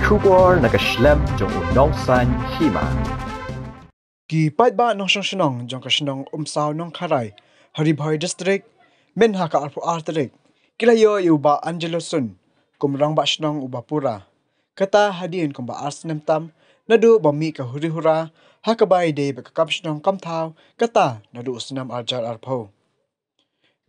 Kubor nakaslem jong unongsan hima. Ki pait ba nong shnong jong ka shnong umsaw nong kharai Haribhoi district men ha ka arpu artrik kilayo uba Angelo Sun kumrang ba shnong uba pura kata hadin kumba arsnem tam nadu bami ka huri hura ha ka bai de ba ka kap shnong kam thau kata nadu usnam arjar arpho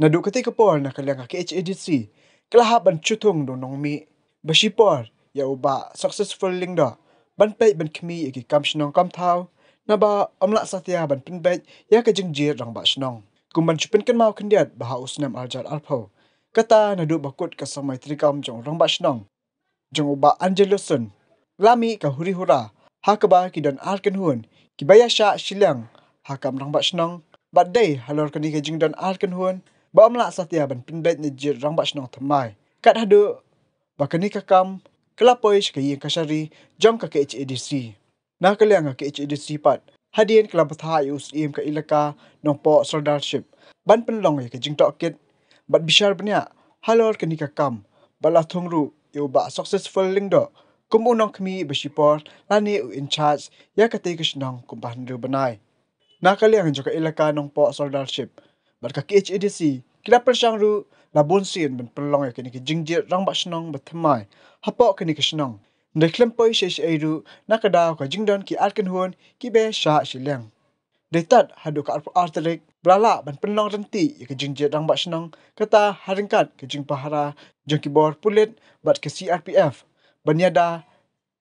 nadu kati kapor na kalyang ka HADC klaha ban chuthung do nong mi bashipor ya uba successful lingda ban pei ban khmi ki kam shnong kam thau na ba amla satya ban pinbet ya ka jingjir rang ba shnong kumban chupin kan mau khandiat ba usnam arjar arpho kata nadu bakut ka samai trikam jong rang ba shnong jong uba Angelo Sun lami ka huri hura ha ka ba ki dan ar kan hun ki baya sha shilang ha kam rang ba shnong ba dei halor kani ka jing dan ar kan hun ba amla satya ban pinbet ni jir rang ba shnong thamai kat hadu ba kani ka kam kelapoi shkayi kasari jong ka HADC na kalyang ka HADC pat hadien kelapatha us im ka ilaka nong po soldarship ban penlong ka jing tokit bat bishar bnya halor kani ka kam bala thongru yo ba successful lingdo kumunong kmi bashipor lani u in charge ya ka te kishnong kumban ru banai na kalyang jo ka ilaka nong po soldarship bat ka HADC kila persang ru labon sin ban penlong ka ni ki jingjir rang ba shnong bathamai hapo kani kishnong Neklem poi shesh eiru nakadaw ka jingdon ki arkan huon ki be sha shileng. Detat hadu ka arterik blala ban penlong renti ka jingjit rang ba shnong kata haringkat ka jing pahara jong ki bor pulit bat ka CRPF banyada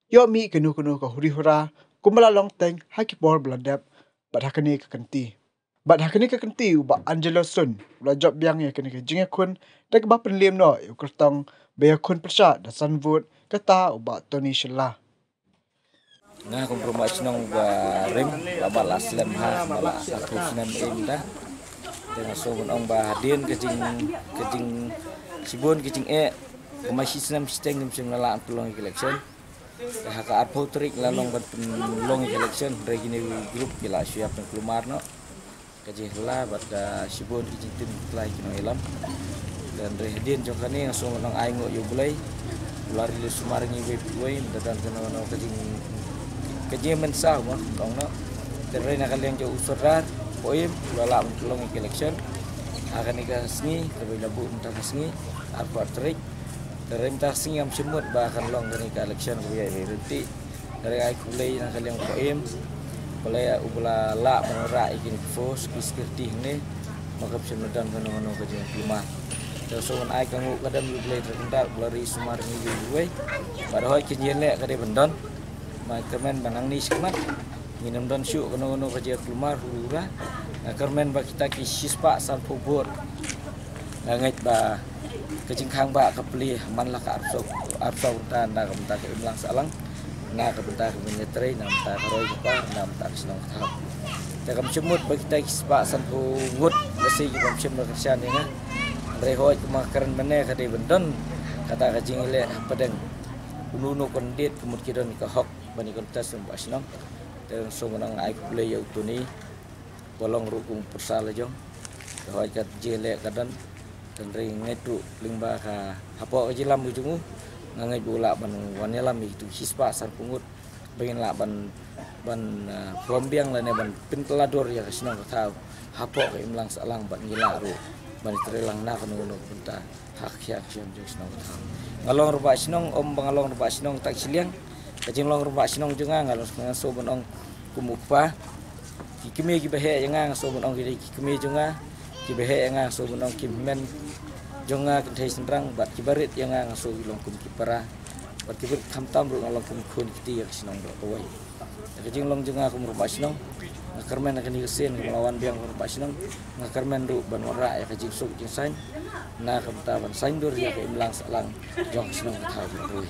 yo mi kanu ka huri hura kumala long teng ha ki bor bladap bat hakani ka kanti. Bat hakani ka kanti uba Angelo Sun la job biang ya kani ka jingya kun tak ba penlim no yu kertong be kun persat da sanvut kata uba Tony Shella. Nga kompromis nong ba rim babal aslam ha bala satu senam imda dengan sogon ong ba hadin kejing sibun kejing komasi senam steng sim lala pelong election ha ka arpo trik lalong ban pelong election regini grup bila siap nang kelumar no kejih la bat sibun kejing tim klai kino elam dan rehadin jokani yang sogon ong aingo yo bulai lari di sumaringi wei dan kena kejing mensah mah dong no terus nak kalian jauh usrar poim lala pelong election akan ikan sengi terlebih labu entah sengi apa trik dari entah sengi am semut bahkan long dari election kaya reti dari ai kulai nak kalian poim boleh ubala la menora ikin force security ni maka senudan kena kejing lima Soon ai kamu kadang boleh terkenal lari sumar ni gue. Padahal kejadian lek kadang bendon. Kermen banang ni sekemat. Minum don syuk kono kerja keluar hura. Kermen ba kita ki sispa san pubur. Ngait ba kejing khang ba kapli man la ka arso tan na kam ta ke imlang salang. Na ka benta ke menyetrai nam ta karoi pa nam ta senong tahap. Takam cemut ba kita ki sispa san pungut besi ki bam sem kerjaan ni na. Rehoi kemakaran mana kadai bendon kata kajing ile padang unu kondit kemungkinan ke hok bani kontes mbak senang dan somenang ai play tu ni bolong rukung persal jong rehoi kat jele kadan dan ring ngetu lingba ka apa jilam ujungu ngangai bola ban wanelam itu hispa san pungut bengin la ban rombiang la ne ban pintelador ya senang tahu hapo ke imlang salang ban gila ru bani trelang na kanu punta hak siam jong senong tham ngalong rupa senong bangalong rupa senong tak siliang kajing long rupa senong junga ngalong so bonong kumupa kikime ki behe janga so bonong ki kikime junga ki behe janga so bonong kimen junga kentai senrang bat kibarit janga so ilong kum kipara bat kibit khamtam ru ngalong kum kun kiti ya senong oi kajing long junga kum rupa senong ngakarmen akan dikesin melawan biang rupa senong ngakarmen ru ban wara ya kajing sok jing sain na kamta ban sain dur ya ke imlang salang jong senong tahu